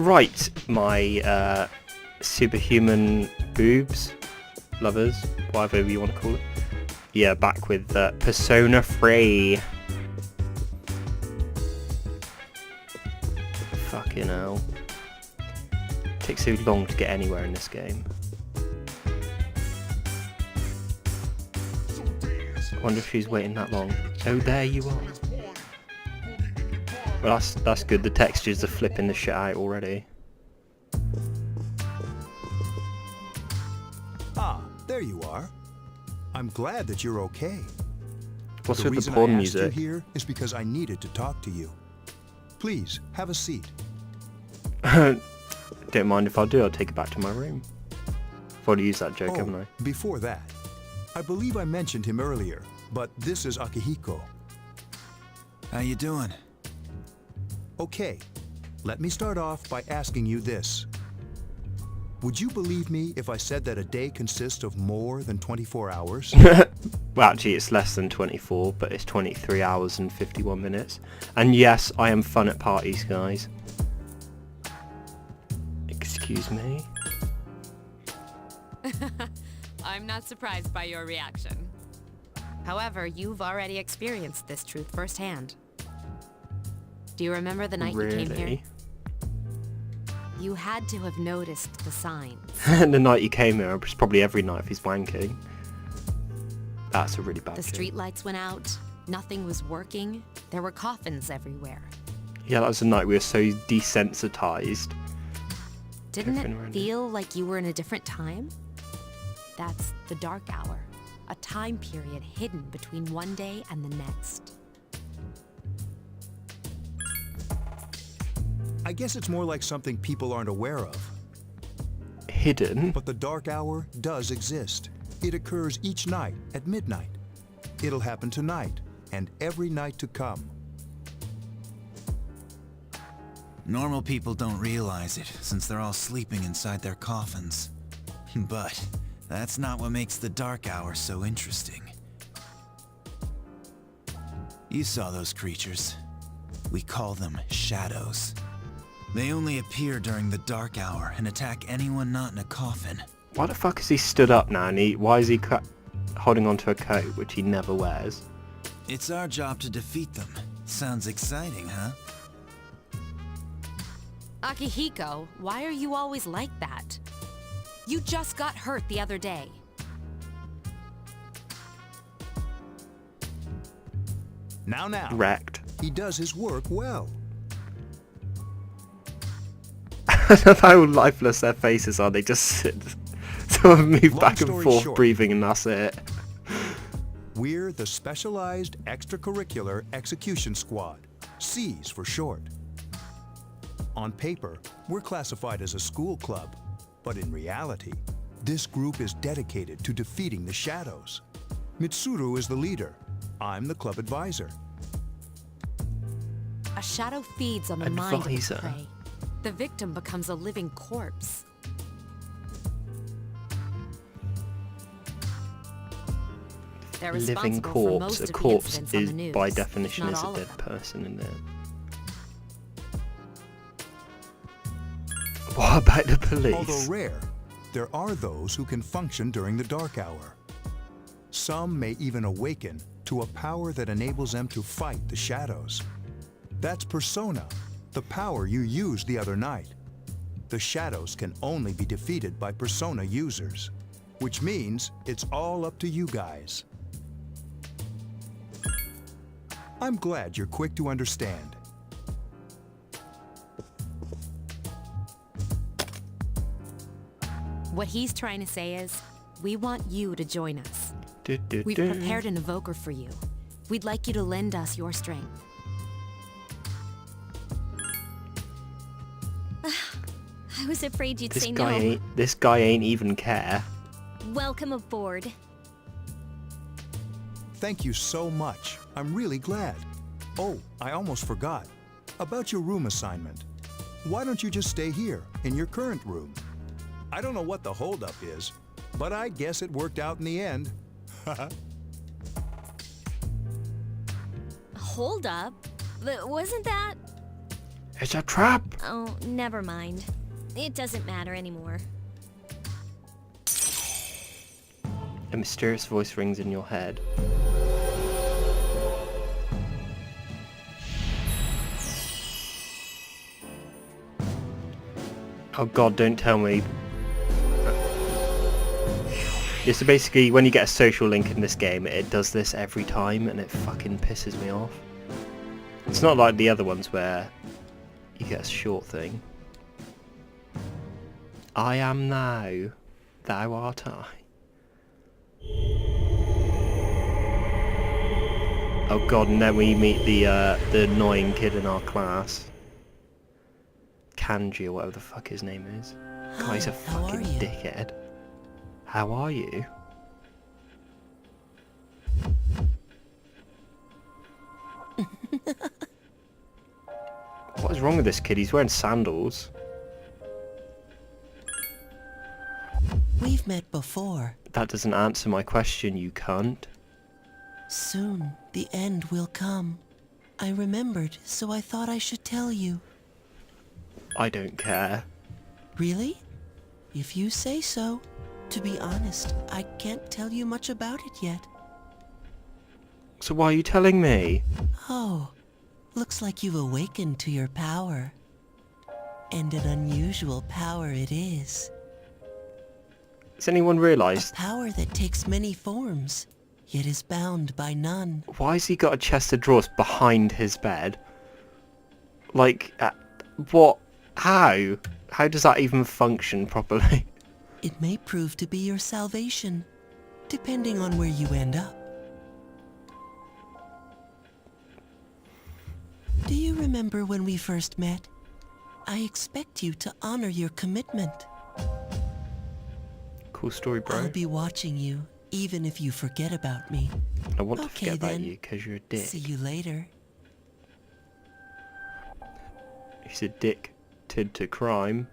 Right, my superhuman boobs, lovers, whatever you want to call it. Yeah, back with Persona 3. Fucking hell. Takes so long to get anywhere in this game. I wonder if she's waiting that long. Oh, there you are. Well, that's good. The textures are flipping the shit out already. Ah, there you are. I'm glad that you're okay. What's the with the reason porn I music? asked you here is because I needed to talk to you. Please, have a seat. Don't mind if I do. I'll take it back to my room. I've already used that joke, haven't I? Before that, I believe I mentioned him earlier, but this is Akihiko. How you doing? Okay, let me start off by asking you this. Would you believe me if I said that a day consists of more than 24 hours? Well, actually, it's less than 24, but it's 23 hours and 51 minutes. And yes, I am fun at parties, guys. Excuse me? I'm not surprised by your reaction. However, you've already experienced this truth firsthand. Do you remember the night you came here? Really? You had to have noticed the signs. The night you came here, it was probably every night if he's wanking. That's a really bad The joke. street lights went out, nothing was working, there were coffins everywhere. Yeah, that was the night we were so desensitized. Didn't Everything it around feel like you were in a different time? That's the dark hour, a time period hidden between one day and the next. I guess it's more like something people aren't aware of. Hidden? But the dark hour does exist. It occurs each night at midnight. It'll happen tonight and every night to come. Normal people don't realize it, since they're all sleeping inside their coffins. But that's not what makes the dark hour so interesting. You saw those creatures. We call them shadows. They only appear during the dark hour and attack anyone not in a coffin. Why the fuck is he stood up now? And why is he holding onto a coat, which he never wears? It's our job to defeat them. Sounds exciting, huh? Akihiko, why are you always like that? You just got hurt the other day. Now. Wrecked. He does his work well. I love how lifeless their faces are. They just sit, sort of move Long back and story forth, short. breathing, and that's it. We're the Specialized Extracurricular Execution Squad, C's for short. On paper, we're classified as a school club, but in reality, this group is dedicated to defeating the shadows. Mitsuru is the leader. I'm the club advisor. A shadow feeds on the mind of Advisor. the prey. The victim becomes a living corpse. They're Living responsible for corpse. most A of the corpse incidents on is, the news, by if definition, not is a all of dead them. person in there. What about the police? Although rare, there are those who can function during the dark hour. Some may even awaken to a power that enables them to fight the shadows. That's Persona, the power you used the other night. The shadows can only be defeated by Persona users, which means it's all up to you guys. I'm glad you're quick to understand. What he's trying to say is, we want you to join us. We've Du-du-du. prepared an evoker for you. We'd like you to lend us your strength. I was afraid you'd This say guy no. ain't even care. Welcome aboard. Thank you so much. I'm really glad. Oh, I almost forgot. About your room assignment. Why don't you just stay here, in your current room? I don't know what the holdup is, but I guess it worked out in the end. Hold up. Wasn't that... It's a trap! Oh, never mind. It doesn't matter anymore. A mysterious voice rings in your head. Oh god, don't tell me. Yeah, so basically, when you get a social link in this game, it does this every time, and it fucking pisses me off. It's not like the other ones where you get a short thing. I am now, thou art I. Oh god, and then we meet the annoying kid in our class. Kanji, or whatever the fuck his name is. God, he's a fucking dickhead. How are you? What is wrong with this kid? He's wearing sandals. We've met before. That doesn't answer my question, you cunt. Soon, the end will come. I remembered, so I thought I should tell you. I don't care. Really? If you say so. To be honest, I can't tell you much about it yet. So why are you telling me? Oh, looks like you've awakened to your power. And an unusual power it is. Has anyone A realised? power that takes many forms, yet is bound by none. Why has he got a chest of drawers behind his bed? Like, what? How? How does that even function properly? It may prove to be your salvation, depending on where you end up. Do you remember when we first met? I expect you to honor your commitment. Cool story, bro. I'll be watching you, even if you forget about me. I want to Okay, forget about then. you because you're a dick. See you later. He's a dick to crime.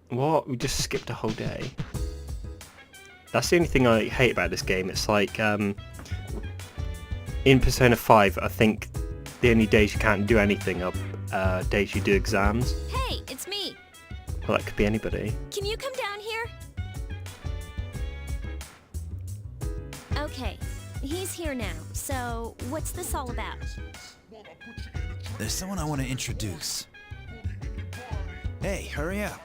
What? We just skipped a whole day. That's the only thing I hate about this game. It's like, in Persona 5, I think the only days you can't do anything are days you do exams. Hey, it's me. Well, that could be anybody. Can you come down here? Okay, he's here now. So, what's this all about? There's someone I want to introduce. Hey, hurry up.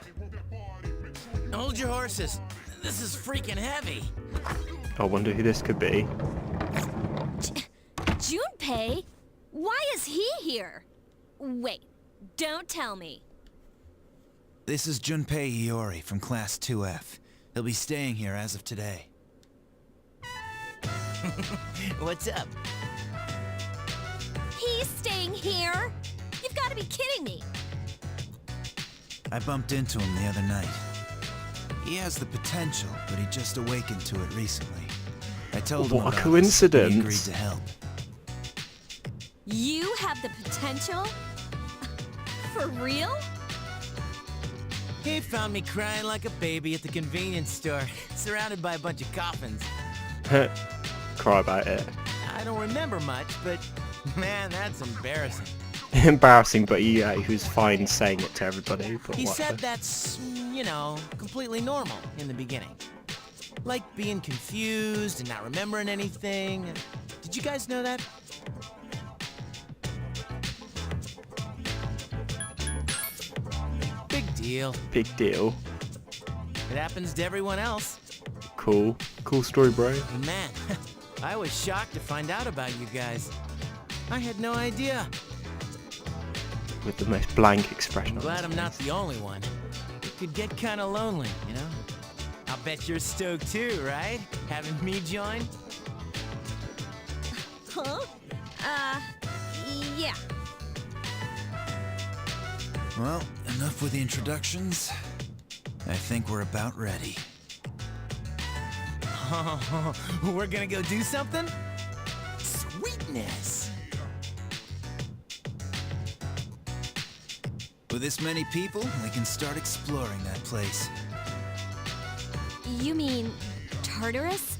Hold your horses. This is freaking heavy. I wonder who this could be. Junpei? Why is he here? Wait, don't tell me. This is Junpei Iori from Class 2F. He'll be staying here as of today. What's up? He's staying here? You've got to be kidding me. I bumped into him the other night. He has the potential, but he just awakened to it recently. I told him What a about coincidence. this. He agreed to help. You have the potential? For real? He found me crying like a baby at the convenience store, surrounded by a bunch of coffins. Cry about it. I don't remember much, but man, that's embarrassing. Embarrassing, but yeah, he was fine saying it to everybody. But He whatever. said that's, completely normal in the beginning. Like being confused and not remembering anything. Did you guys know that? Big deal. Big deal. It happens to everyone else. Cool. Cool story, bro. Man, I was shocked to find out about you guys. I had no idea. With the most blank expression on Glad his I'm not face. the only one. It could get kind of lonely, you know? I'll bet you're stoked too, right? Having me join? Huh? Yeah. Well, enough with the introductions. I think we're about ready. We're gonna go do something? Sweetness! With this many people, we can start exploring that place. You mean Tartarus?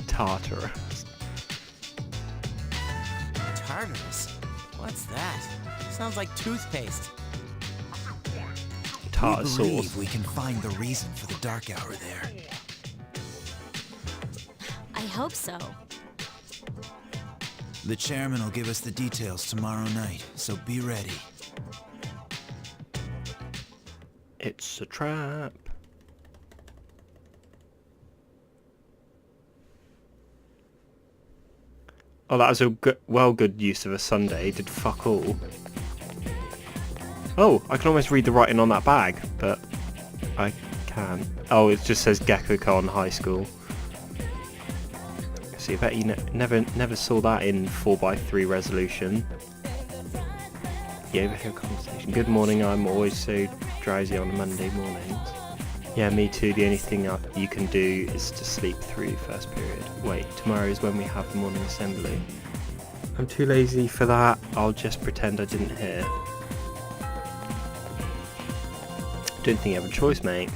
Tartarus. Tartarus? What's that? Sounds like toothpaste. Tartar We sauce. believe we can find the reason for the dark hour there. I hope so. The chairman will give us the details tomorrow night, so be ready. It's a trap. Oh, that was a good use of a Sunday. Did fuck all. Oh, I can almost read the writing on that bag, but I can't. Oh, it just says GeckoCon High School. See, I bet you never saw that in 4:3 resolution. The overhead conversation. Good morning, I'm always so drowsy on Monday mornings. Yeah, me too. The only thing you can do is to sleep through first period. Wait, tomorrow is when we have the morning assembly. I'm too lazy for that. I'll just pretend I didn't hear. Don't think you have a choice, mate.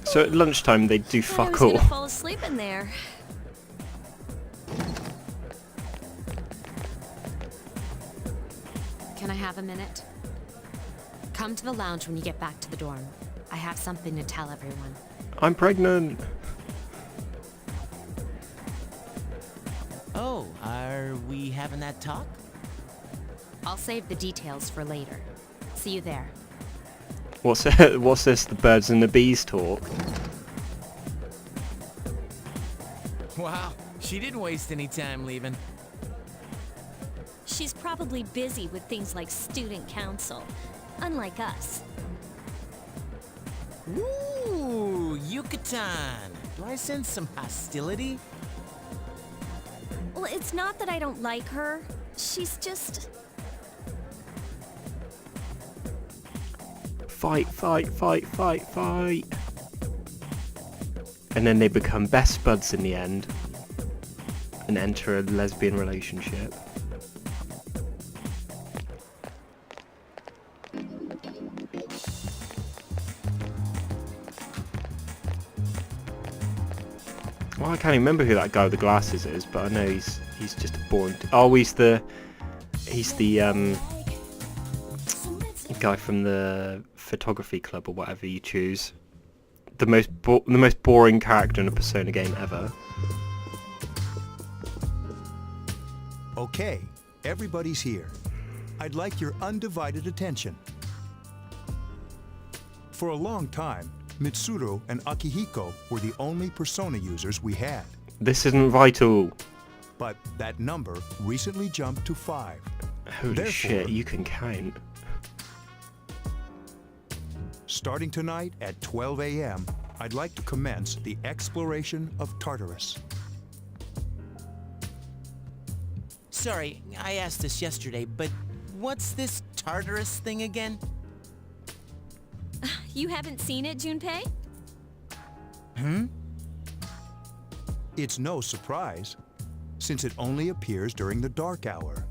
So at lunchtime they do Thought I fuck was gonna all. fall asleep in there. Can I have a minute? Come to the lounge when you get back to the dorm. I have something to tell everyone. I'm pregnant. Oh, are we having that talk? I'll save the details for later. See you there. What's this? The birds and the bees talk. Wow, she didn't waste any time leaving. She's probably busy with things like student council, unlike us. Ooh, Yucatan. Do I sense some hostility? Well, it's not that I don't like her. She's just... Fight, fight, fight, fight, fight. And then they become best buds in the end and enter a lesbian relationship. Well, I can't even remember who that guy with the glasses is, but I know he's just a boring. Oh, he's the guy from the photography club or whatever you choose. The most boring character in a Persona game ever. Okay, everybody's here. I'd like your undivided attention. For a long time, Mitsuru and Akihiko were the only Persona users we had. This isn't vital. But that number recently jumped to 5. Holy Therefore, shit, you can count. Starting tonight at 12 a.m., I'd like to commence the exploration of Tartarus. Sorry, I asked this yesterday, but what's this Tartarus thing again? You haven't seen it, Junpei? It's no surprise, since it only appears during the dark hour.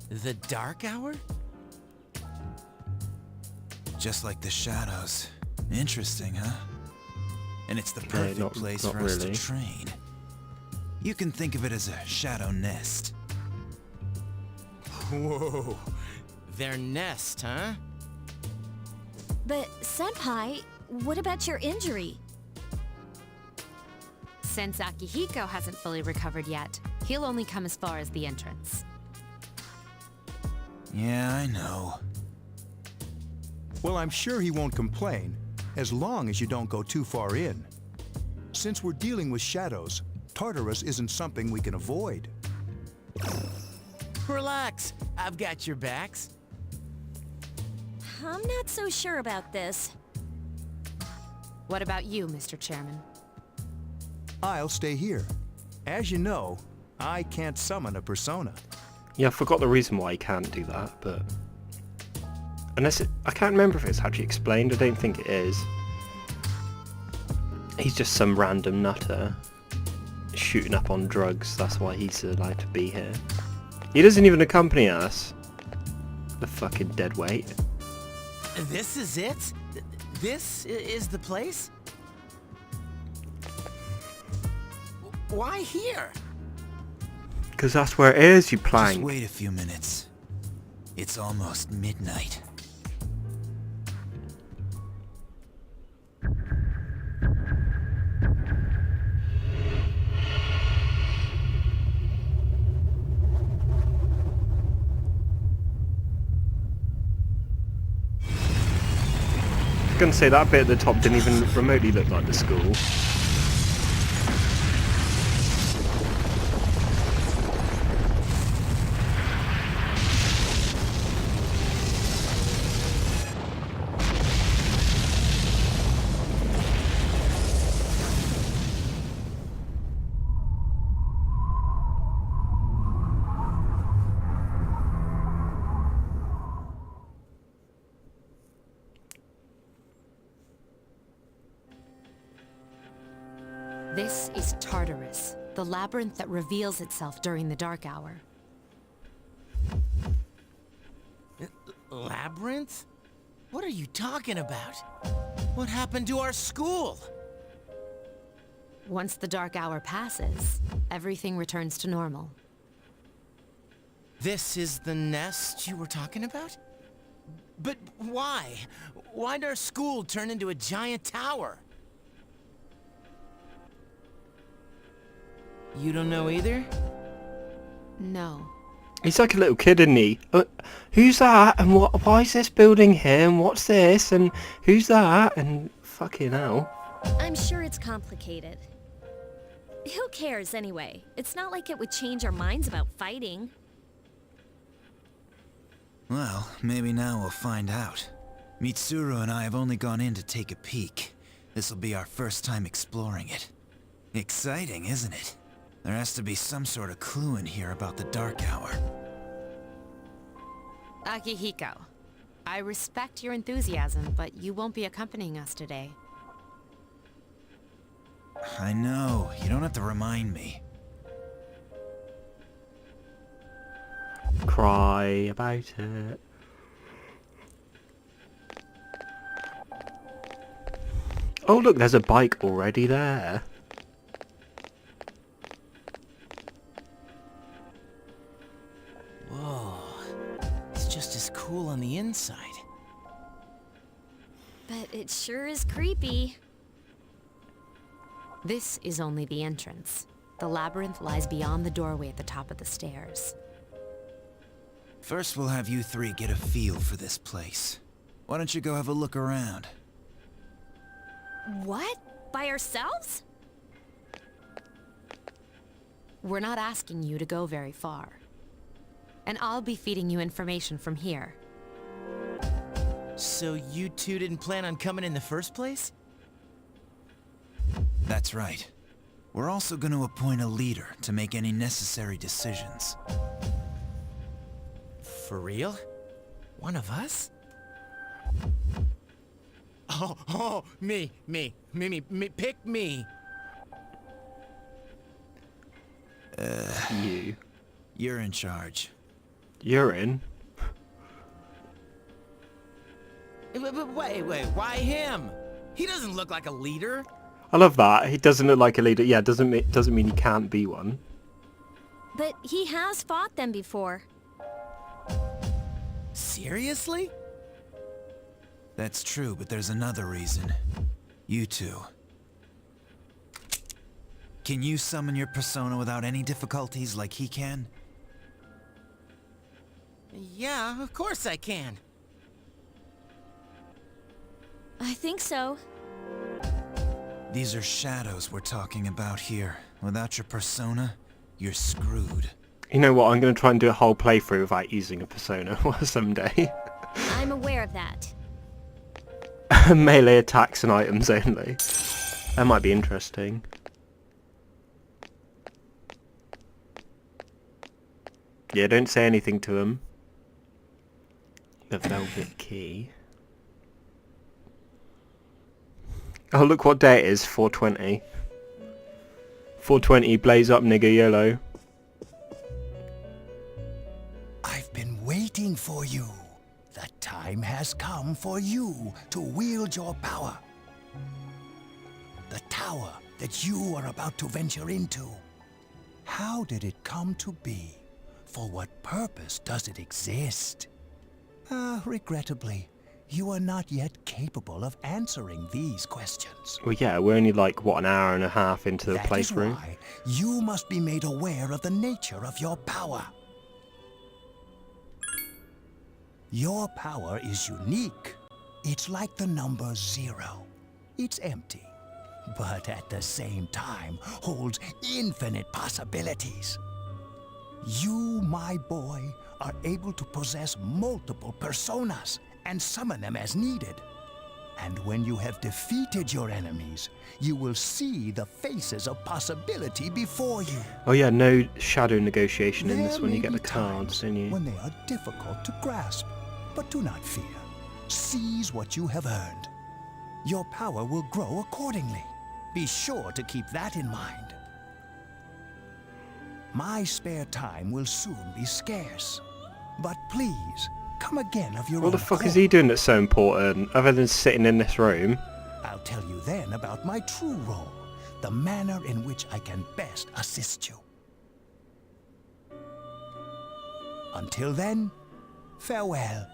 The Dark Hour? Just like the shadows. Interesting, huh? And it's the perfect not place for us really. to train. You can think of it as a shadow nest. Whoa, their nest, huh? But, Senpai, what about your injury? Since Akihiko hasn't fully recovered yet, he'll only come as far as the entrance. Yeah, I know. Well, I'm sure he won't complain, as long as you don't go too far in. Since we're dealing with shadows, Tartarus isn't something we can avoid. Relax, I've got your backs. I'm not so sure about this. What about you, Mr. Chairman? I'll stay here. As you know, I can't summon a persona. Yeah, I forgot the reason why you can't do that, but Unless I can't remember if it's actually explained. I don't think it is. He's just some random nutter shooting up on drugs. That's why he's allowed to be here. He doesn't even accompany us. The fucking deadweight. This is it? This is the place? Why here? Because that's where it is, you plank. Just wait a few minutes. It's almost midnight. I was going to say that bit at the top didn't even remotely look like the school. This is Tartarus, the labyrinth that reveals itself during the dark hour. Labyrinth? What are you talking about? What happened to our school? Once the dark hour passes, everything returns to normal. This is the nest you were talking about? But why? Why'd our school turn into a giant tower? You don't know either? No. He's like a little kid, isn't he? Who's that? And what? Why is this building here? And what's this? And who's that? And fucking hell. I'm sure it's complicated. Who cares anyway? It's not like it would change our minds about fighting. Well, maybe now we'll find out. Mitsuru and I have only gone in to take a peek. This'll be our first time exploring it. Exciting, isn't it? There has to be some sort of clue in here about the Dark Hour. Akihiko, I respect your enthusiasm, but you won't be accompanying us today. I know, you don't have to remind me. Cry about it. Oh look, there's a bike already there. Whoa. It's just as cool on the inside. But it sure is creepy. This is only the entrance. The labyrinth lies beyond the doorway at the top of the stairs. First we'll have you three get a feel for this place. Why don't you go have a look around? What? By ourselves? We're not asking you to go very far. And I'll be feeding you information from here. So you two didn't plan on coming in the first place? That's right. We're also going to appoint a leader to make any necessary decisions. For real? One of us? Oh, me, pick me. You. You're in charge. You're in. But wait, why him? He doesn't look like a leader. I love that. He doesn't look like a leader. Yeah, doesn't mean he can't be one. But he has fought them before. Seriously? That's true, but there's another reason. You two. Can you summon your persona without any difficulties like he can? Yeah, of course I can. I think so. These are shadows we're talking about here. Without your persona, you're screwed. You know what? I'm going to try and do a whole playthrough without using a persona someday. I'm aware of that. Melee attacks and items only. That might be interesting. Yeah, don't say anything to him. The velvet key. Oh, look what day it is, 420. 420, blaze up, nigga, yellow. I've been waiting for you. The time has come for you to wield your power. The tower that you are about to venture into. How did it come to be? For what purpose does it exist? Regrettably, you are not yet capable of answering these questions. Well, yeah, we're only like, what, an hour and a half into the That is playthrough. why you must be made aware of the nature of your power. Your power is unique. It's like the number 0. It's empty, but at the same time holds infinite possibilities. You, my boy, are able to possess multiple personas and summon them as needed. And when you have defeated your enemies, you will see the faces of possibility before you. Oh yeah, no shadow negotiation in this There one. You may get the be cards, times don't you? when they are difficult to grasp, but do not fear. Seize what you have earned. Your power will grow accordingly. Be sure to keep that in mind. My spare time will soon be scarce, but please, come again of your own What the fuck is accord. he doing that's so important, other than sitting in this room? I'll tell you then about my true role, the manner in which I can best assist you. Until then, farewell.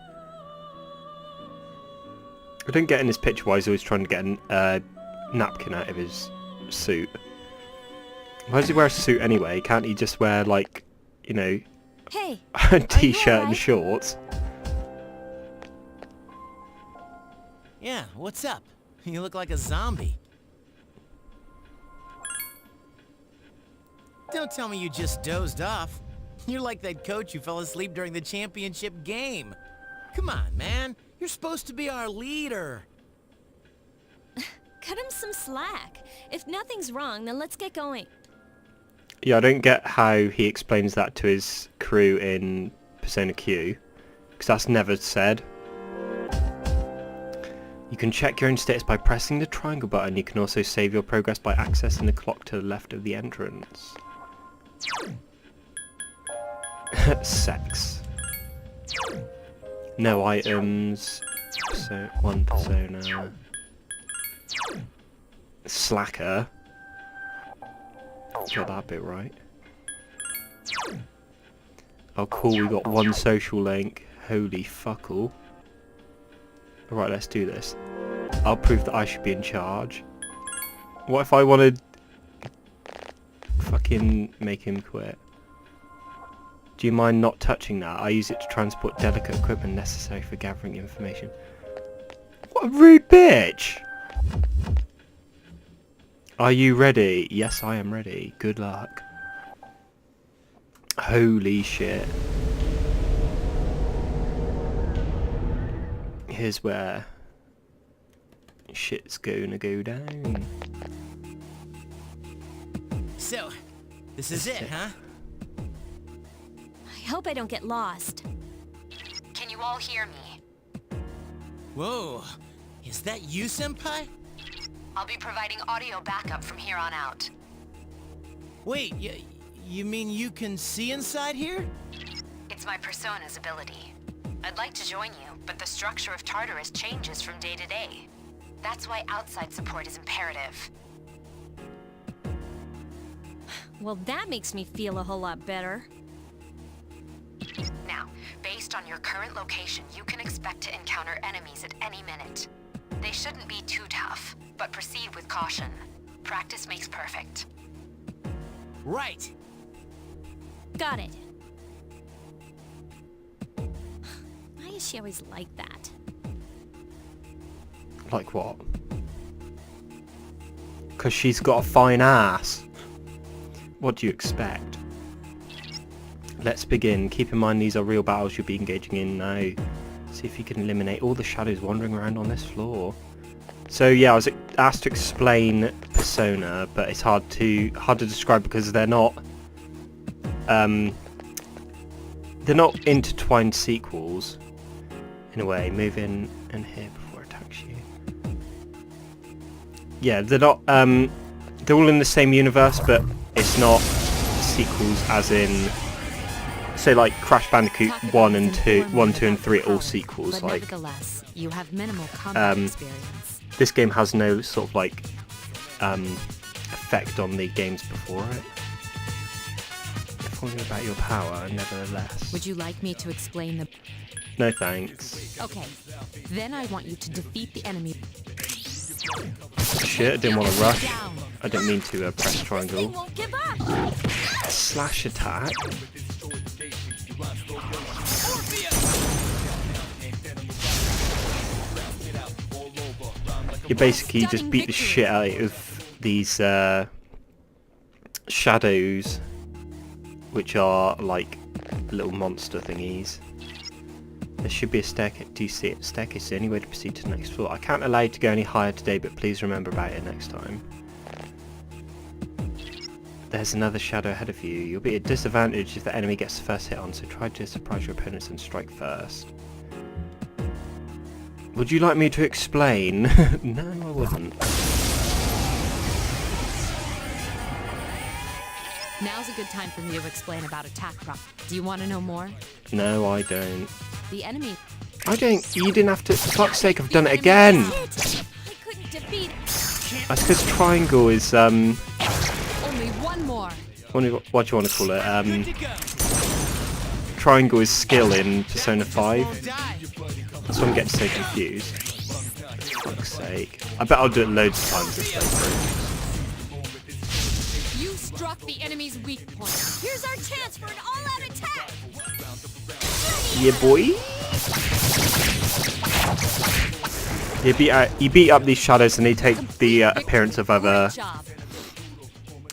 I don't get in this picture why he's always trying to get a napkin out of his suit. Why does he wear a suit anyway? Can't he just wear, like, you know, Hey, a t-shirt and alright? shorts? Yeah, what's up? You look like a zombie. Don't tell me you just dozed off. You're like that coach who fell asleep during the championship game. Come on, man. You're supposed to be our leader. cut him some slack. If nothing's wrong, then let's get going. Yeah, I don't get how he explains that to his crew in Persona Q, because that's never said. You can check your own status by pressing the triangle button. You can also save your progress by accessing the clock to the left of the entrance. Sex. No items. So one persona. Slacker. Got that bit right. Oh cool, we got one social link. Holy fuck all. Alright, let's do this. I'll prove that I should be in charge. What if I wanted... fucking make him quit? Do you mind not touching that? I use it to transport delicate equipment necessary for gathering information. What a rude bitch! Are you ready? Yes, I am ready. Good luck. Holy shit. Here's where shit's gonna go down. So, this is it, huh? I hope I don't get lost. Can you all hear me? Whoa. Is that you, Senpai? I'll be providing audio backup from here on out. Wait, you mean you can see inside here? It's my persona's ability. I'd like to join you, but the structure of Tartarus changes from day to day. That's why outside support is imperative. Well, that makes me feel a whole lot better. Now, based on your current location, you can expect to encounter enemies at any minute. They shouldn't be too tough, but proceed with caution. Practice makes perfect. Right. Got it. Why is she always like that? Like what? Because she's got a fine ass. What do you expect? Let's begin. Keep in mind these are real battles you'll be engaging in now. See if you can eliminate all the shadows wandering around on this floor. So yeah, I was asked to explain Persona, but it's hard to describe because they're not intertwined sequels. In a way, move in and here before it attacks you. Yeah, they're not. They're all in the same universe, but it's not sequels. As in, say, like Crash Bandicoot 1 and 2, 1, 2, and 3 are all sequels. But Like, nevertheless, you have minimal combat experience. this game has no sort of like effect on the games before it. Inform me about your power, nevertheless. Would you like me to explain the... No thanks. Okay, then I want you to defeat the enemy. Shit, I didn't want to rush. Down. I didn't mean to press They triangle. won't give up. Slash attack. You basically just beat the shit out of these shadows, which are like little monster thingies. There should be a staircase. Do you see it? Staircase is the only way to proceed to the next floor. I can't allow you to go any higher today, but please remember about it next time. There's another shadow ahead of you. You'll be at a disadvantage if the enemy gets the first hit on, so try to surprise your opponents and strike first. Would you like me to explain? No, I wouldn't. Now's a good time for me to explain about attack prop. Do you want to know more? No, I don't. The enemy... I don't. You didn't have to. For fuck's sake, I've done it again! I couldn't defeat it. That's because triangle is, Only one more. what do you want to call it? Triangle is skill in Persona 5. That's why I'm getting so confused. For fuck's sake. I bet I'll do it loads of times this playthrough. You struck the enemy's weak point. Here's our chance for an all-out attack. Yeah, boy. You beat up these shadows and they take the appearance of other Great job.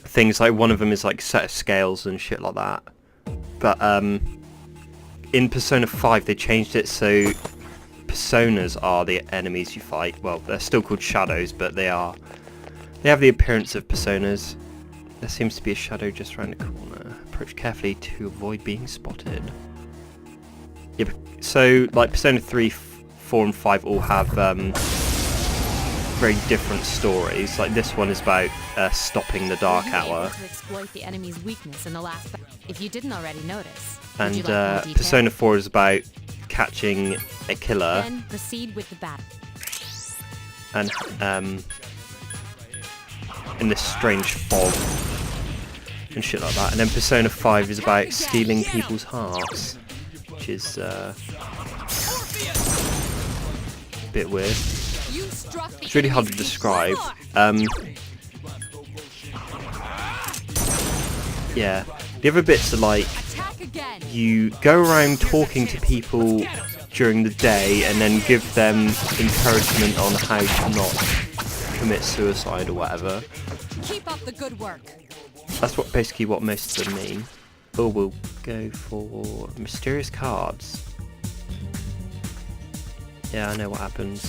things. Like one of them is like set of scales and shit like that. But in Persona 5 they changed it so personas are the enemies you fight. Well, they're still called shadows, but they have the appearance of personas. There seems to be a shadow just around the corner. Approach carefully to avoid being spotted. Yeah, so like Persona 3, 4 and 5 all have very different stories. Like this one is about stopping the Dark Were you able Hour. to exploit the enemy's weakness in the last if you didn't already notice. Would And you like more detail? Persona 4 is about catching a killer Then proceed with the battle. and in this strange fog and shit like that. And then Persona 5 is about stealing people's hearts, which is a bit weird. You struck the It's really hard to enemy's describe. Yeah, the other bits are like attack again. you go around talking to people during the day and then give them encouragement on how to not commit suicide or whatever. Keep up the good work. That's basically what most of them mean. Or we'll go for mysterious cards. Yeah, I know what happens.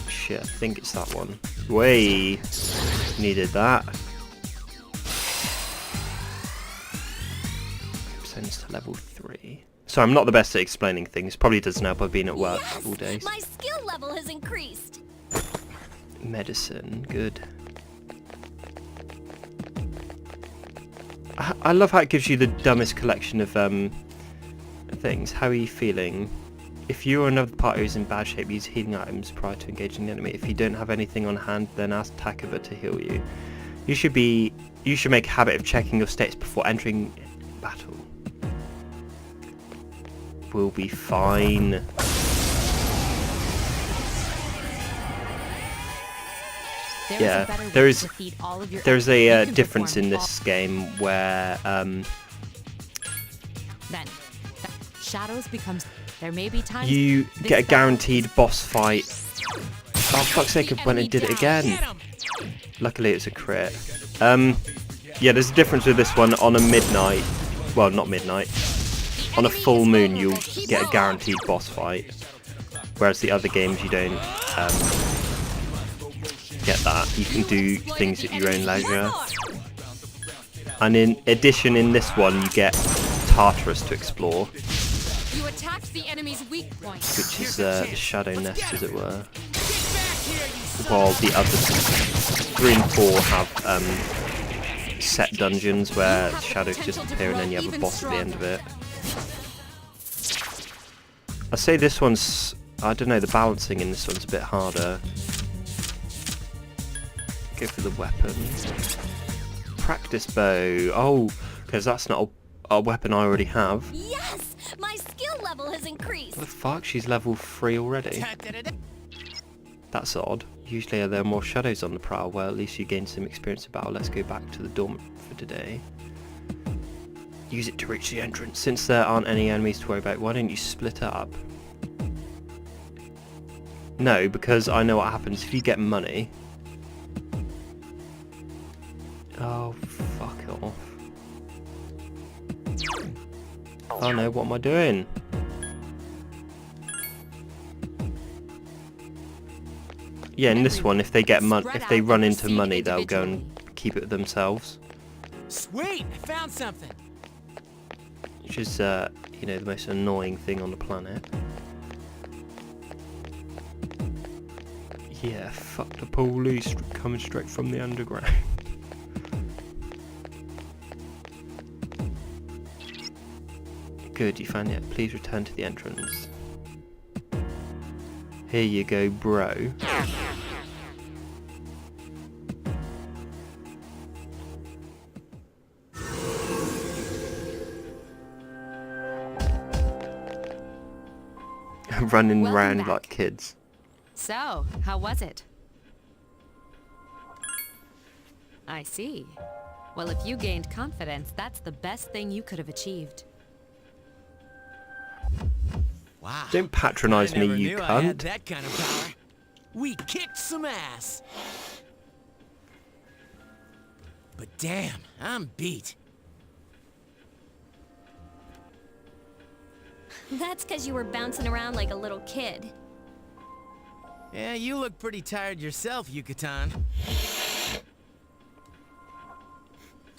Shit, I think it's that one. Way needed that. Sends to level 3. So I'm not the best at explaining things. Probably doesn't help. I've been at work Yes, all day. my skill level has increased. Medicine, good. I love how it gives you the dumbest collection of things. How are you feeling? If you or another party is in bad shape, use healing items prior to engaging the enemy. If you don't have anything on hand, then ask Takaba to heal you. You should make a habit of checking your status before entering battle. We'll be fine. Yeah, there's a difference in this game where Then shadows becomes there may be times you this get a battle guaranteed boss fight. Oh fuck's sake, I went and did it again. Luckily it's a crit. Yeah, there's a difference with this one. On a midnight, well not midnight, on a full moon you'll get a guaranteed boss fight. Whereas the other games you don't get that. You can do things at your own leisure. And in addition, in this one you get Tartarus to explore. You attacked the enemy's weak point. which is the shadow nest, as it were. Get back here, you son While of the other 3 and 4 have set dungeons where shadows just appear and then you have a boss at the end of it. I'd say this one's, I don't know, the balancing in this one's a bit harder. Go for the weapon. Practice bow. Oh, because that's not a weapon I already have. Yes! My skill level has increased! What the fuck? She's level 3 already? That's odd. Usually there are more shadows on the prowl. Well, at least you gain some experience in battle. Let's go back to the dorm for today. Use it to reach the entrance. Since there aren't any enemies to worry about, why don't you split up? No, because I know what happens if you get money. Oh, fuck off. Oh no, what am I doing? Yeah, in this one, if they get if they run into money, they'll go and keep it themselves. Sweet, I found something. Which is, you know, the most annoying thing on the planet. Yeah, fuck the police coming straight from the underground. Good, you found it. Please return to the entrance. Here you go, bro. Running Welcome around back. like kids. So, how was it? I see. Well, if you gained confidence, that's the best thing you could have achieved. Wow. Don't patronise I me, never you knew I had cunt. that kind of power. We kicked some ass. But damn, I'm beat. That's because you were bouncing around like a little kid. Yeah, you look pretty tired yourself, Yucatan.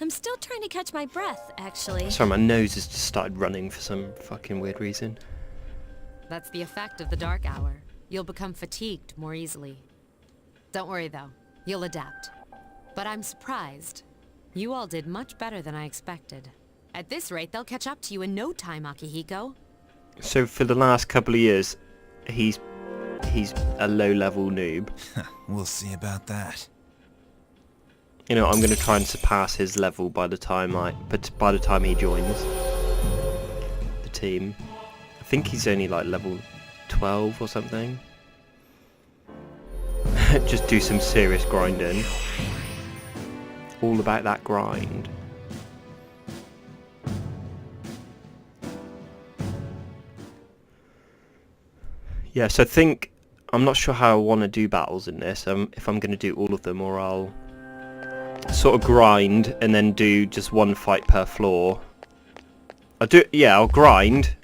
I'm still trying to catch my breath, actually. Sorry, my nose has just started running for some fucking weird reason. That's the effect of the dark hour. You'll become fatigued more easily. Don't worry though, you'll adapt. But I'm surprised. You all did much better than I expected. At this rate, they'll catch up to you in no time, Akihiko. So for the last couple of years, he's a low-level noob. We'll see about that. You know, I'm going to try and surpass his level by the time he joins the team. I think he's only like level 12 or something. Just do some serious grinding. All about that grind. Yeah, so I'm not sure how I want to do battles in this. If I'm going to do all of them, or I'll sort of grind and then do just one fight per floor. I'll grind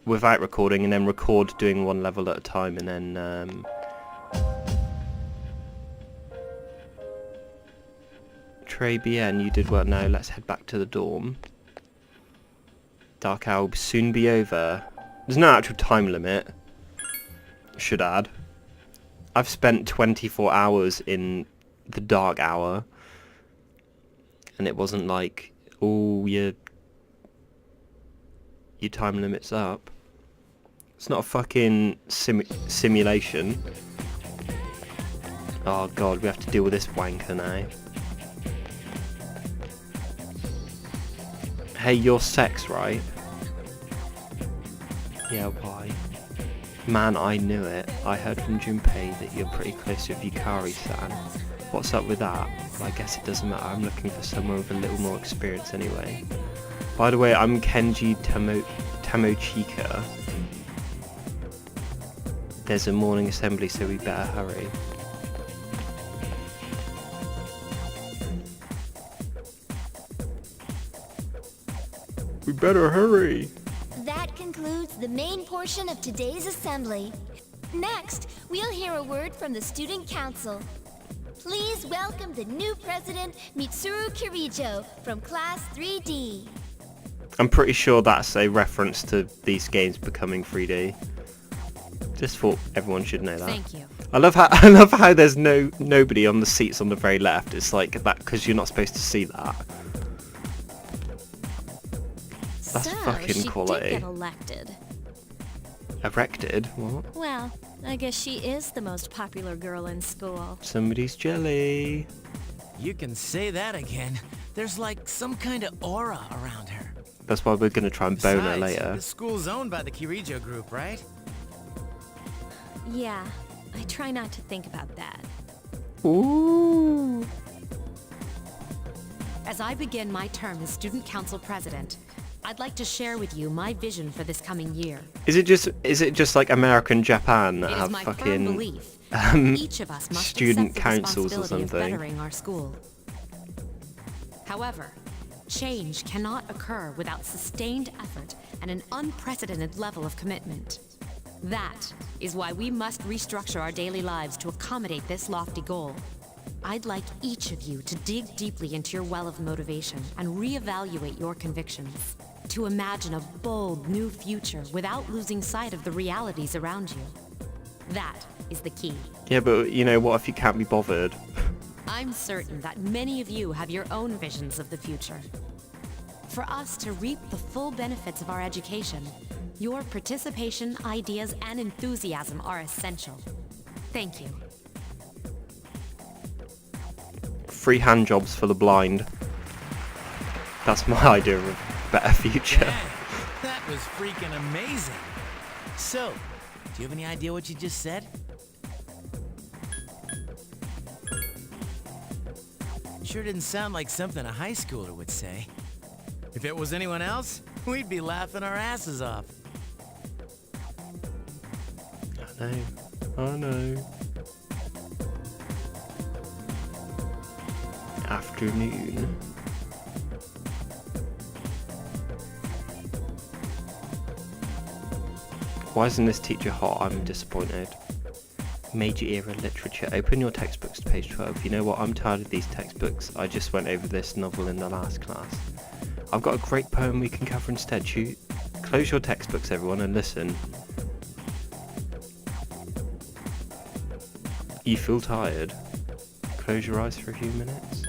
without recording and then record doing one level at a time, and then Trey BN, you did well. Now let's head back to the dorm. Dark hour will soon be over. There's no actual time limit. Should add. I've spent 24 hours in the dark hour, and it wasn't like, oh, your time limit's up. It's not a fucking simulation. Oh god, we have to deal with this wanker now. Hey, you're sex, right? Yeah, why? Man, I knew it. I heard from Junpei that you're pretty close with Yukari-san. What's up with that? Well, I guess it doesn't matter. I'm looking for someone with a little more experience anyway. By the way, I'm Kenji Tamochika. There's a morning assembly, so we better hurry. We better hurry. That concludes the main portion of today's assembly. Next, we'll hear a word from the Student Council. Please welcome the new president, Mitsuru Kirijo, from Class 3D. I'm pretty sure that's a reference to these games becoming 3D. Just thought everyone should know that. Thank you. I love how there's nobody on the seats on the very left. It's like that because you're not supposed to see that. That's so, fucking she quality. did get elected. Erected? What? Well, I guess she is the most popular girl in school. Somebody's jelly. You can say that again. There's like some kind of aura around her. That's why we're gonna try and bone her Besides, later. the school's owned by the Kirijo group, right? Yeah, I try not to think about that. Ooh. As I begin my term as Student Council President, I'd like to share with you my vision for this coming year. Is it just like America and Japan that It is have my firm fucking belief each of us must student accept the councils or responsibility of something? bettering our school. However, change cannot occur without sustained effort and an unprecedented level of commitment. That is why we must restructure our daily lives to accommodate this lofty goal. I'd like each of you to dig deeply into your well of motivation and reevaluate your convictions. To imagine a bold new future without losing sight of the realities around you. That is the key. Yeah, but you know, what if you can't be bothered? I'm certain that many of you have your own visions of the future. For us to reap the full benefits of our education, your participation, ideas, and enthusiasm are essential. Thank you. Free hand jobs for the blind. That's my idea of a better future. Yeah, that was freaking amazing. So, do you have any idea what you just said? Sure didn't sound like something a high schooler would say. If it was anyone else, we'd be laughing our asses off. I know. Afternoon. Why isn't this teacher hot? I'm disappointed. Major era literature. Open your textbooks to page 12. You know what? I'm tired of these textbooks. I just went over this novel in the last class. I've got a great poem we can cover instead. Close your textbooks, everyone, and listen. You feel tired? Close your eyes for a few minutes.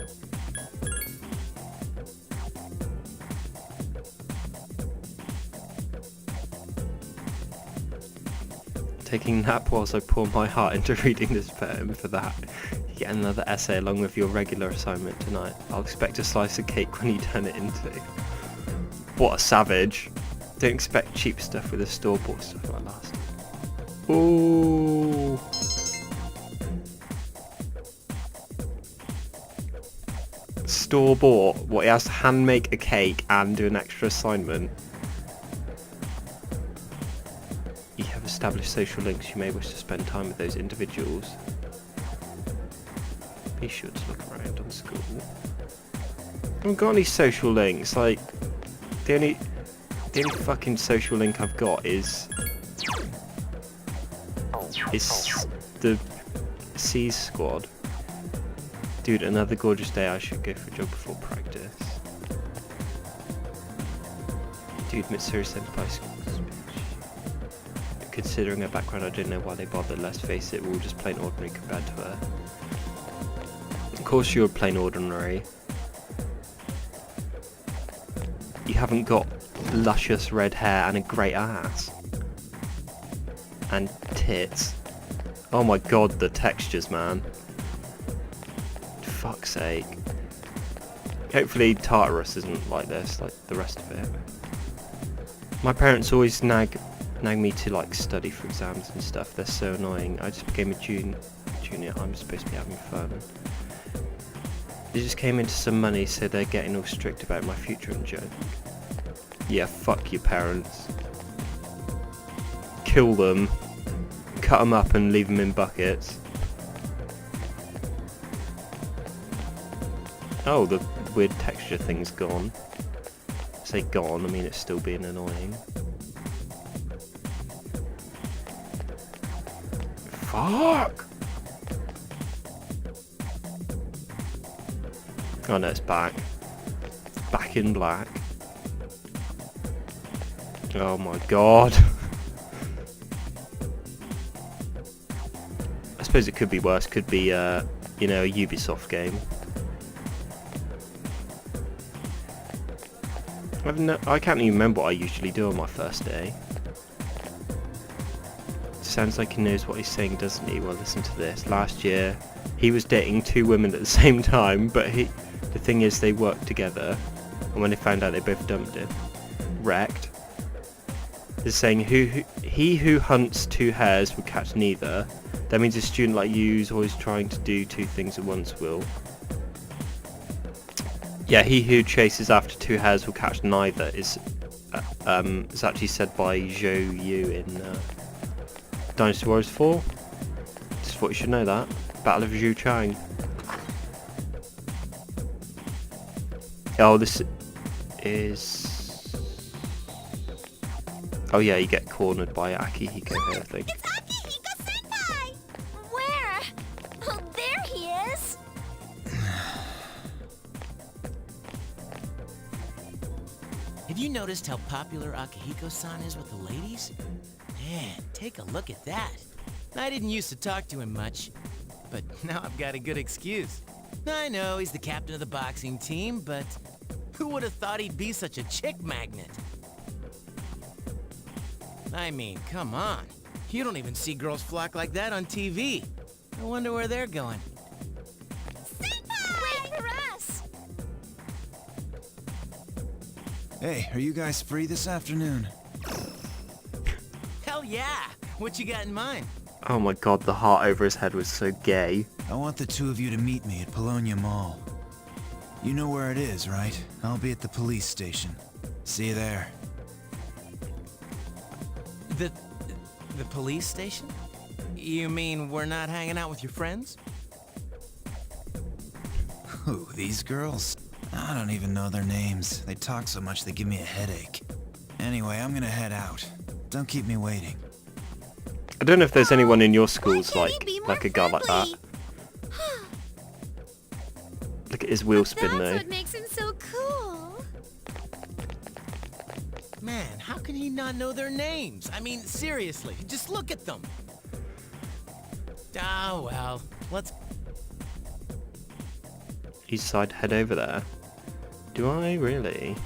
Taking a nap whilst I pour my heart into reading this poem. For that, you get another essay along with your regular assignment tonight. I'll expect a slice of cake when you turn it into. What a savage. Don't expect cheap stuff with a store-bought stuff like last time. Ooh. Store-bought? What, he has to hand make a cake and do an extra assignment? You have established social links. You may wish to spend time with those individuals. Be sure to look around on school. I haven't got any social links. Like, the only fucking social link I've got is the C's squad. Dude, another gorgeous day. I should go for a jog before practice. Dude, Mitsuru Senpai school. Considering her background, I don't know why they bothered. Let's face it, we're all just plain ordinary compared to her. Of course you're plain ordinary. You haven't got luscious red hair and a great ass. And tits. Oh my god, the textures, man. Fuck's sake. Hopefully Tartarus isn't like this, like the rest of it. My parents always nag me to like study for exams and stuff. They're so annoying. I just became a junior. I'm supposed to be having fun. They just came into some money, so they're getting all strict about my future and joke. Yeah, fuck your parents. Kill them. Cut them up and leave them in buckets. Oh, the weird texture thing's gone. I say gone, I mean it's still being annoying. Fuck! Oh no, it's back. Back in black. Oh my god. I suppose it could be worse. Could be, you know, a Ubisoft game. I can't even remember what I usually do on my first day. Sounds like he knows what he's saying, doesn't he? Well, listen to this. Last year, he was dating 2 women at the same time, but the thing is, they worked together, and when they found out, they both dumped him. Wrecked. They're saying, he who hunts 2 hares will catch neither. That means a student like you who's always trying to do 2 things at once will. Yeah, he who chases after 2 hares will catch neither is actually said by Zhou Yu in Dynasty Warriors 4. Just thought you should know that. Battle of Zhu Chang. Oh, this is... Oh yeah, you get cornered by Akihiko here, I think. It's Akihiko-senpai! Where? Oh, there he is! Have you noticed how popular Akihiko-san is with the ladies? Man, take a look at that. I didn't used to talk to him much, but now I've got a good excuse. I know he's the captain of the boxing team, but who would have thought he'd be such a chick magnet? I mean, come on. You don't even see girls flock like that on TV. I wonder where they're going. Senpai! Wait for us! Hey, are you guys free this afternoon? Hell yeah! What you got in mind? Oh my god, the heart over his head was so gay. I want the 2 of you to meet me at Polonia Mall. You know where it is, right? I'll be at the police station. See you there. The police station? You mean we're not hanging out with your friends? Who, these girls? I don't even know their names. They talk so much they give me a headache. Anyway, I'm gonna head out. Don't keep me waiting. I don't know if there's anyone in your schools Why can't he be more like a guy like that. friendly? Look at his wheel spin though. That's what makes him so cool. Man, how can he not know their names? I mean, seriously, just look at them. Ah, well, let's... East side, head over there. Do I really?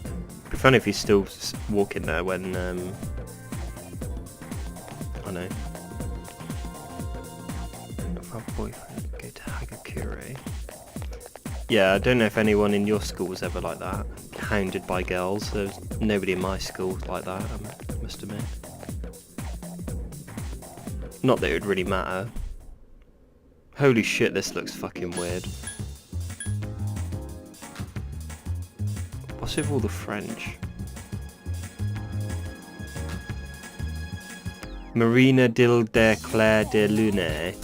It'd be funny if he's still walking there when, I know. If our boyfriend go to Hagakure. Yeah, I don't know if anyone in your school was ever like that. Hounded by girls. There's nobody in my school like that, I must admit. Not that it would really matter. Holy shit, this looks fucking weird. What's with all the French? Marina del de Claire de Lune.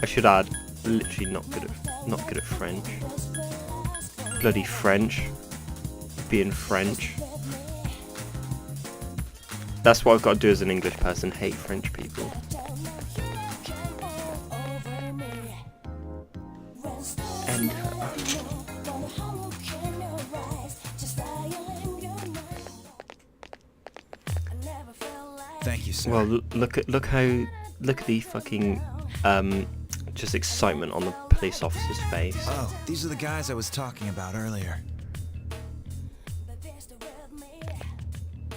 I should add, literally not good at French. Bloody French. Being French. That's what I've got to do as an English person, hate French people. And Thank you, sir. well, look at the fucking just excitement on the police officer's face. Oh, these are the guys I was talking about earlier.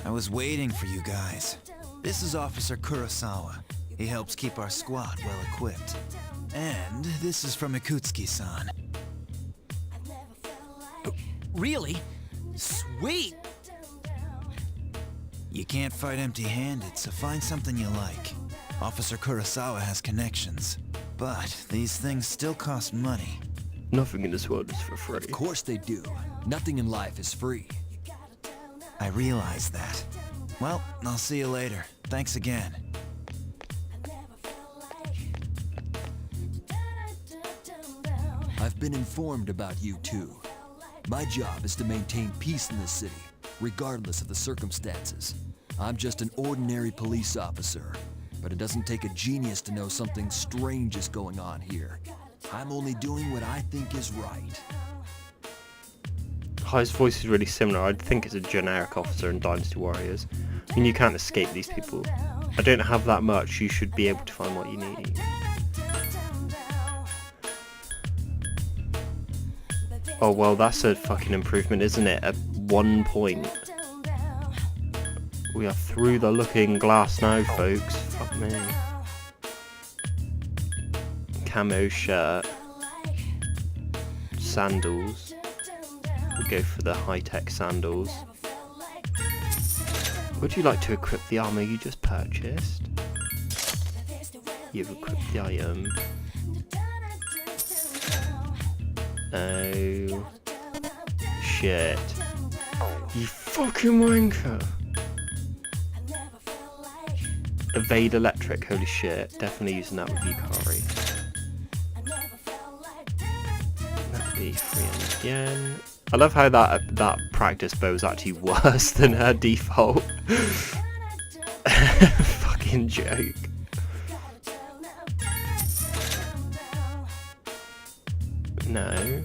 I was waiting for you guys. This is Officer Kurosawa. He helps keep our squad well equipped. And this is from Ikutsuki-san. Really? Sweet! You can't fight empty-handed, so find something you like. Officer Kurosawa has connections. But these things still cost money. Nothing in this world is for free. Of course they do. Nothing in life is free. I realize that. Well, I'll see you later. Thanks again. I've been informed about you two. My job is to maintain peace in this city, regardless of the circumstances. I'm just an ordinary police officer, but it doesn't take a genius to know something strange is going on here. I'm only doing what I think is right. his voice is really similar. I think it's a generic officer in Dynasty Warriors. I mean, you can't escape these people. I don't have that much. You should be able to find what you need. Oh, well, that's a fucking improvement, isn't it? At 1 point. We are through the looking glass now, folks. Fuck me. Camo shirt. Sandals. We'll go for the high-tech sandals. Would you like to equip the armor you just purchased? You've equipped the item. Oh. Shit. You fucking wanker! Evade electric, holy shit. Definitely using that with Yukari. That'd be 300 again. I love how that practice bow is actually worse than her default. Fucking joke. No.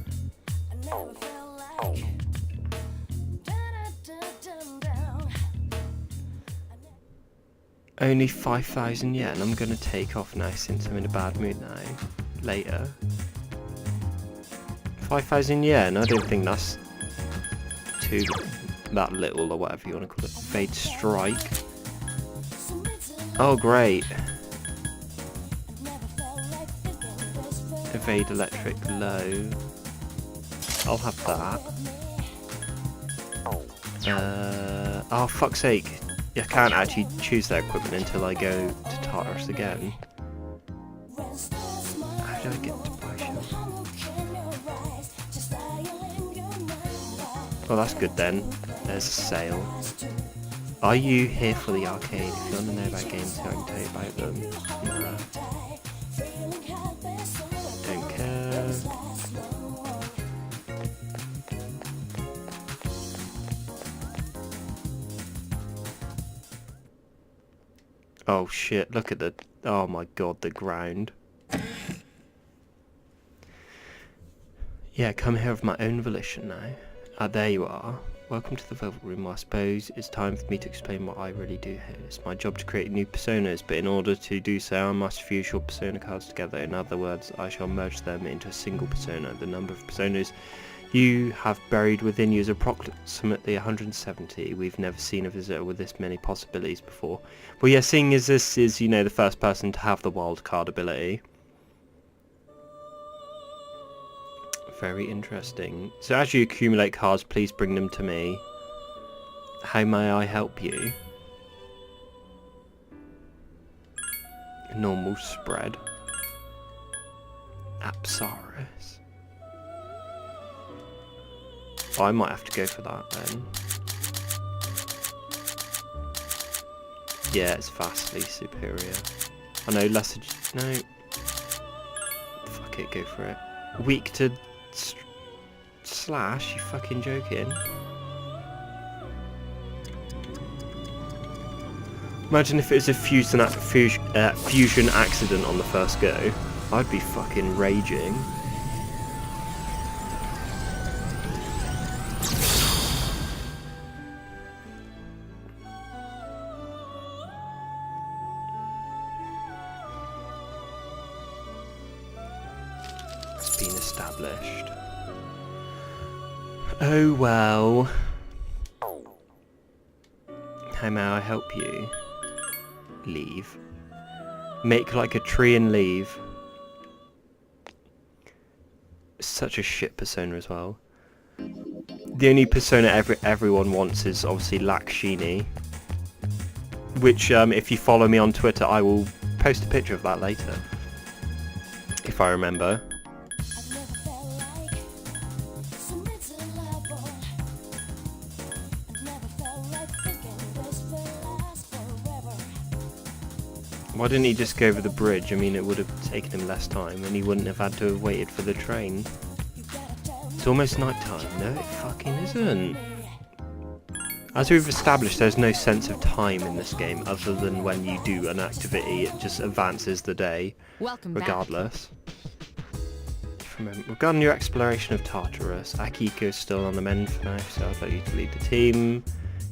Only 5,000 yen. I'm gonna take off now since I'm in a bad mood now. Later. 5,000 yen? I don't think that's too that little or whatever you want to call it. Evade strike. Oh great. Evade electric low. I'll have that. Oh fuck's sake. I can't actually choose their equipment until I go to Tartarus again. How do I get to buy shield? Well, that's good then. There's a sale. Are you here for the arcade? If you want to know about games, I can tell you about them. Nah. Don't care. Oh shit, look at the... Oh my god, the ground. Yeah, come here of my own volition now. Ah, there you are. Welcome to the Velvet Room. I suppose it's time for me to explain what I really do here. It's my job to create new personas, but in order to do so I must fuse your persona cards together. In other words, I shall merge them into a single persona. The number of personas you have buried within you is approximately 170. We've never seen a visitor with this many possibilities before. Well, yeah, seeing as this is, you know, the first person to have the wild card ability. Very interesting. So as you accumulate cards, please bring them to me. How may I help you? Normal spread. Apsaurus. Oh, I might have to go for that then. Yeah, it's vastly superior. I know, lesser... No. Fuck it, go for it. Weak to... slash? You fucking joking? Imagine if it was a fusion accident on the first go. I'd be fucking raging. It's been established. Oh well. How may I help you? Leave. Make like a tree and leave. Such a shit persona as well. The only persona everyone wants is obviously Lakshini. Which, if you follow me on Twitter, I will post a picture of that later. If I remember. Why didn't he just go over the bridge? I mean, it would have taken him less time and he wouldn't have had to have waited for the train. It's almost night time. No, it fucking isn't. As we've established, there's no sense of time in this game other than when you do an activity, it just advances the day. Welcome regardless. back. for a moment. Regarding your exploration of Tartarus, Akihiko's still on the mend for now, so I'd like you to lead the team.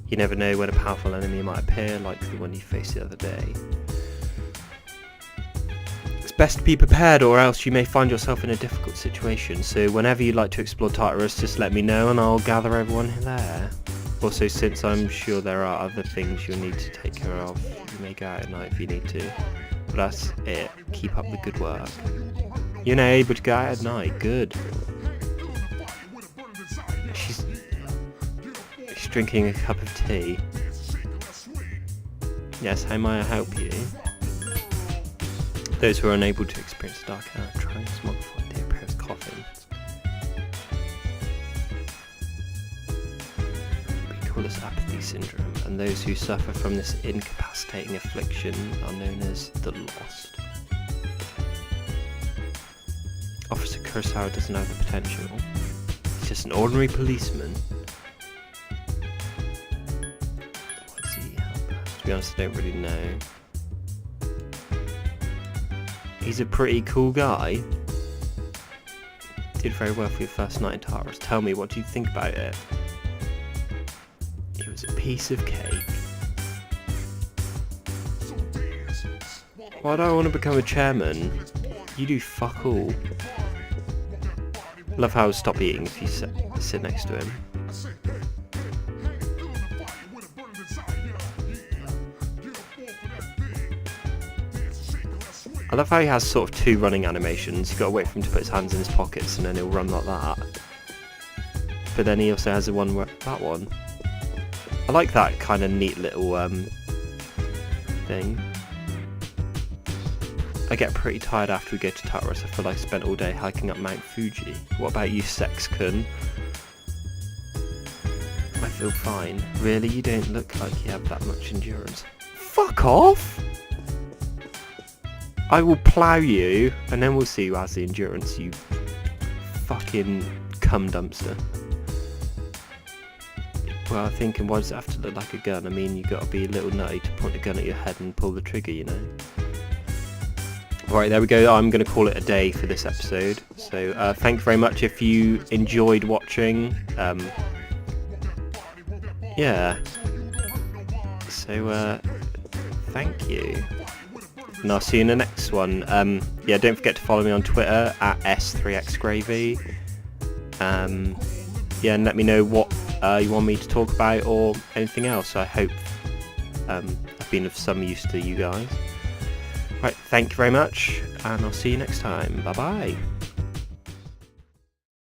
You never know when a powerful enemy might appear, like the one you faced the other day. It's best to be prepared, or else you may find yourself in a difficult situation, so whenever you'd like to explore Tartarus, just let me know and I'll gather everyone there. Also, since I'm sure there are other things you'll need to take care of, you may go out at night if you need to. But that's it. Keep up the good work. You're now able to go out at night. Good. She's drinking a cup of tea. Yes, how may I help you? Those who are unable to experience the dark hour try and smogify the appearance coffins. We call this apathy syndrome, and those who suffer from this incapacitating affliction are known as the Lost. Officer Kurosawa doesn't have the potential. He's just an ordinary policeman. What does he help us? To be honest, I don't really know. He's a pretty cool guy. Did very well for your first night in Tartarus. Tell me, what do you think about it? It was a piece of cake. Why do I want to become a chairman? You do fuck all. Love how I'll stop eating if you sit next to him. I love how he has sort of two running animations. You've got to wait for him to put his hands in his pockets and then he'll run like that. But then he also has the one where... that one. I like that kind of neat little thing. I get pretty tired after we go to Tartarus. I feel like I spent all day hiking up Mount Fuji. What about you, sex-kun? I feel fine. Really? You don't look like you have that much endurance. Fuck off! I will plough you, and then we'll see who has the endurance, you fucking cum dumpster. Well, thinking, why does it have to look like a gun? I mean, you got to be a little nutty to point a gun at your head and pull the trigger, you know? Right, there we go. I'm going to call it a day for this episode. So, thank you very much if you enjoyed watching. Yeah. So, thank you. And I'll see you in the next one. Yeah, don't forget to follow me on Twitter at S3XGravy. Yeah, and let me know what you want me to talk about or anything else. I hope I've been of some use to you guys. Right, thank you very much, and I'll see you next time. Bye bye.